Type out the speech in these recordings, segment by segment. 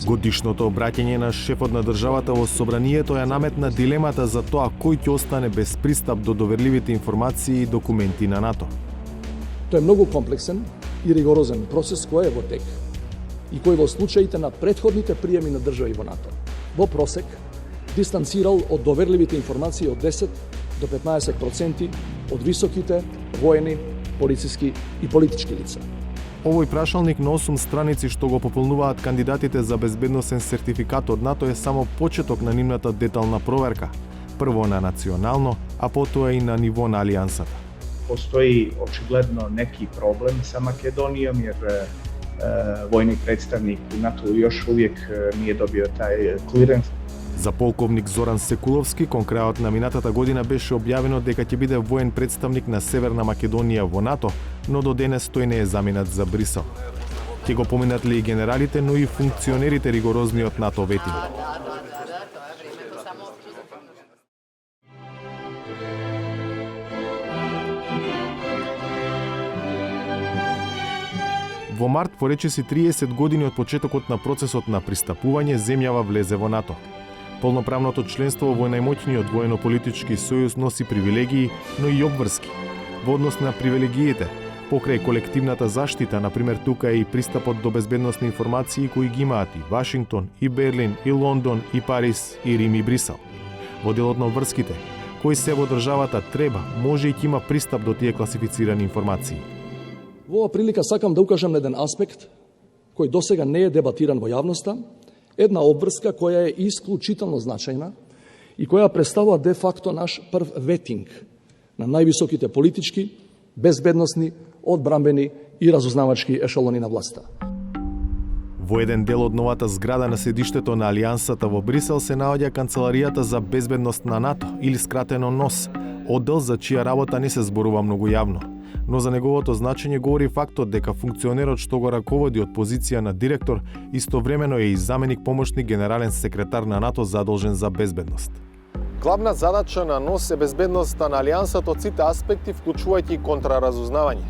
Годишното обраќање на шефот на државата во собранието ја наметна дилемата за тоа кој ќе остане без пристап до доверливите информации и документи на НАТО. Тоа е многу комплексен и ригорозен процес кој е во тек и кој во случаите на претходните приеми на држави во НАТО во просек дистанцирал од доверливите информации од 10 до 15% од високите воени, полициски и политички лица. Овој прашалник на 8 страници што го пополнуваат кандидатите за безбедносен сертификат од НАТО е само почеток на нивната детална проверка. Прво на национално, а потоа и на ниво на алијансата. Постои очигледно неки проблем sa Makedonijom jer vojni predstavnik u NATO još uvijek nije dobio taj clearance. За полковник Зоран Секуловски, кон крајот на минатата година беше објавено дека ќе биде воен представник на Северна Македонија во НАТО, но до денес тој не е заминат за Брисел. Ќе го поминат ли и генералите, но и функционерите ригорозни од НАТО ветинг. Во март, поречиси 30 години од почетокот на процесот на пристапување, земјава влезе во НАТО. Полноправното членство во најмоќниот воено-политички сојуз носи привилегии, но и обврски. Во однос на привилегиите, покрај колективната заштита, например тука е и пристапот до безбедносни информации кои ги имаат и Вашингтон, и Берлин, и Лондон, и Париз, и Рим, и Брисел. Во делот на обврските, кој се во државата треба, може и ќе има пристап до тие класифицирани информации. Во оваа прилика сакам да укажам на еден аспект кој досега не е дебатиран во јавноста, една обврска која е исклучително значајна и која представува де факто наш прв ветинг на највисоките политички, безбедносни, одбранбени и разузнавачки ешелони на власта. Во еден дел од новата зграда на седиштето на Алијансата во Брисел се наоѓа Канцеларијата за безбедност на НАТО, или скратено НОС, оддел за чија работа не се зборува многу јавно. Но за неговото значење говори фактот дека функционерот што го раководи од позиција на директор истовремено е и заменик помошник генерален секретар на НАТО задолжен за безбедност. Главна задача на НОС е безбедноста на Алијансата од сите аспекти, вклучувајќи и контраразузнавање.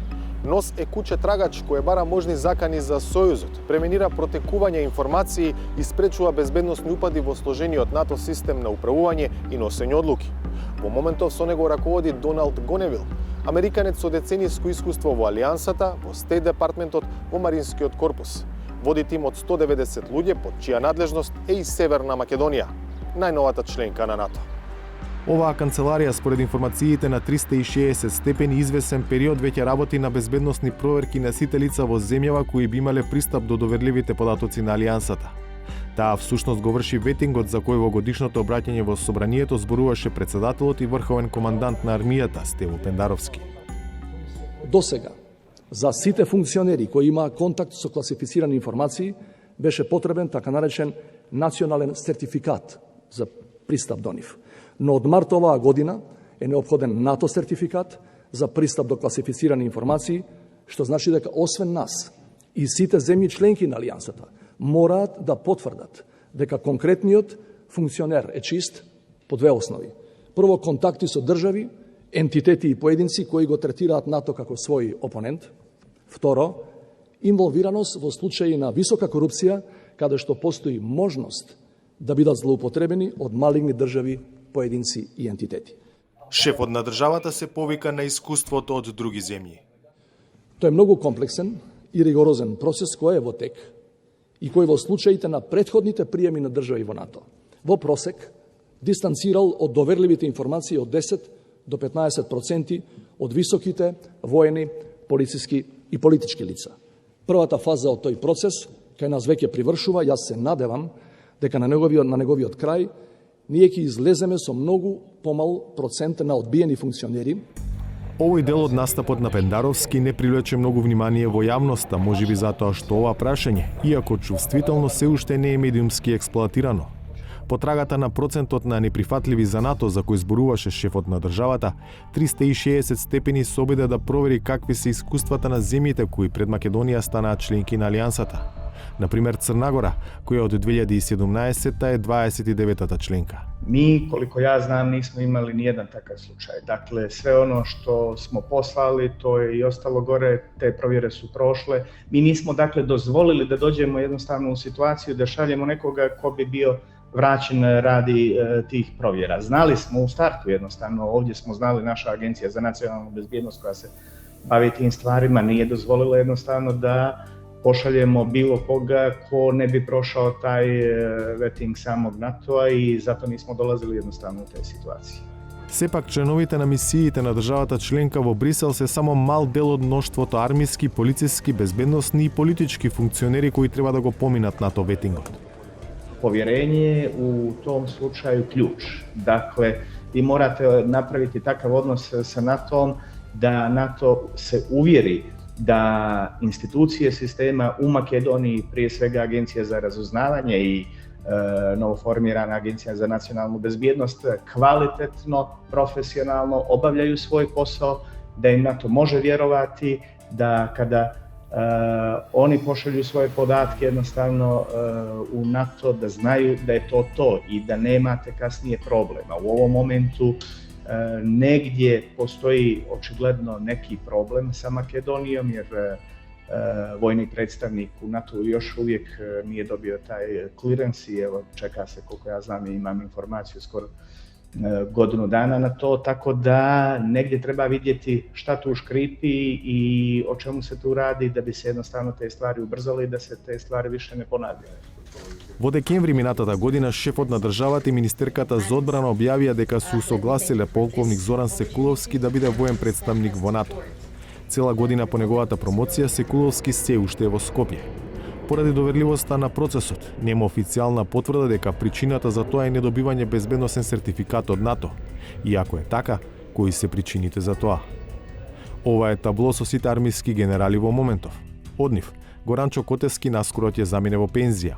НОС е куќе трагач кој бара можни закани за Сојузот, пременира протекување информации и спречува безбедносни упади во сложениот НАТО систем на управување и носење одлуки. Во моментов со него раководи Доналд Гоневил, американец со децениско искуство во Алијансата, во Стейт департментот, во Маринскиот корпус. Води тим од 190 луѓе под чија надлежност е и Северна Македонија, најновата членка на НАТО. Оваа канцеларија според информациите на 360 степени извесен период веќе работи на безбедносни проверки на сите лица во земјава кои би имале пристап до доверливите податоци на Алијансата. Таа всушност го врши ветингот за кој во годишното обраќање во собранието зборуваше председателот и врховен командант на армијата Стево Пендаровски. Досега, за сите функционери кои имаа контакт со класифицирани информации, беше потребен така наречен национален сертификат за пристап до нив. Но од март оваа година е неопходен НАТО сертификат за пристап до класифицирани информации, што значи дека освен нас и сите земји членки на Алијансата мораат да потврдат дека конкретниот функционер е чист по две основи. Прво, контакти со држави, ентитети и поединци кои го третираат НАТО како свој опонент. Второ, инволвираност во случаи на висока корупција, каде што постои можност да бидат злоупотребени од малигни држави, поединци и ентитети. Шефот на државата се повика на искуството од други земји. Тоа е многу комплексен и ригорозен процес кој е во тек и кој во случаите на претходните приеми на држави во НАТО во просек дистанцирал од доверливите информации од 10 до 15% од високите воени, полициски и политички лица. Првата фаза од тој процес кај нас веќе привршува, јас се надевам дека на неговиот крај ние ќе излеземе со многу помал процент на одбиени функционери. Овој дел од настапот на Пендаровски не привлече многу внимание во јавноста, можеби затоа што ова прашање, иако чувствително, се уште не е медиумски експлоатирано. По трагата на процентот на неприфатливи за НАТО за кој зборуваше шефот на државата, 360 степени се обиде да провери какви се искуствата на земјите кои пред Македонија станаа членки на Алијансата. Например, Црна Гора, која од 2017 е 29-та членка. Mi, koliko ja znam, nismo imali nijedan takav slučaj. Dakle, sve ono što smo poslali, to je i ostalo gore, te provjere su prošle. Mi nismo, dakle, dozvolili da dođemo jednostavno u situaciju da šaljemo nekoga ko bi bio vraćen radi tih provjera. Znali smo u startu jednostavno, ovdje smo znali, naša Agencija za nacionalnu bezbjednost koja se bavi tim stvarima nije dozvolila jednostavno da pošaljemo bilo koga ko ne bi prošao taj vetting samog NATO-a i zato nismo dolazili jednostavno u te situacije. Сепак, членовите на мисиите на државата членка во Брисел се само мал дел од мноштвото армиски, полициски, безбедносни и политички функционери кои треба да го поминат НАТО ветингот. Povjerenje je u tom slučaju ključ. Dakle, vi morate napraviti takav odnos sa NATO-om da NATO se uvjeri da institucije sistema u Makedoniji, prije svega Agencija za razuznavanje i novoformirana Agencija za nacionalnu bezbjednost, kvalitetno, profesionalno obavljaju svoj posao, da im NATO može vjerovati, da kada oni pošalju svoje podatke jednostavno u NATO, da znaju da je to i da nemate kasnije problema. U ovom momentu negdje postoji očigledno neki problem sa Makedonijom jer vojni predstavnik u NATO još uvijek nije dobio taj clearance i evo čeka se, koliko ja znam i imam informaciju, skoro godinu dana na to, tako da negdje treba vidjeti šta tu škripi i o čemu se tu radi da bi se jednostavno te stvari ubrzale i da se te stvari više ne ponavljaju. Во декември минатата година, шефот на државата и министерката за одбрана објавија дека се усогласиле полковник Зоран Секуловски да биде воен представник во НАТО. Цела година по неговата промоција, Секуловски се уште е во Скопје. Поради доверливоста на процесот, нема официјална потврда дека причината за тоа е недобивање безбедносен сертификат од НАТО. И ако е така, кои се причините за тоа? Ова е табло со сите армиски генерали во моментов. Од нив, Горанчо Котевски наскоро ќе замине во пензија.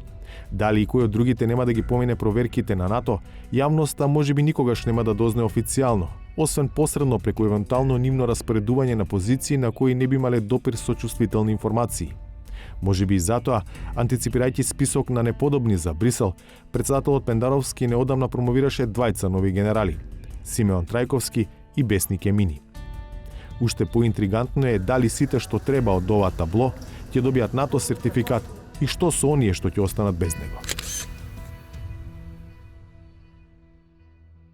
Дали и кој од другите нема да ги помине проверките на НАТО, јавноста можеби никогаш нема да дознае официјално, освен посредно преку евентуално нивно распоредување на позиции на кои не би имале допир со чувствителни информации. Можеби и затоа, антиципирајќи список на неподобни за Брисел, председателот Пендаровски неодамна промовираше двајца нови генерали – Симеон Трајковски и Бесник Емини. Уште поинтригантно е дали сите што треба од ова табло ќе добијат НАТО сертификат и што со оние што ќе останат без него.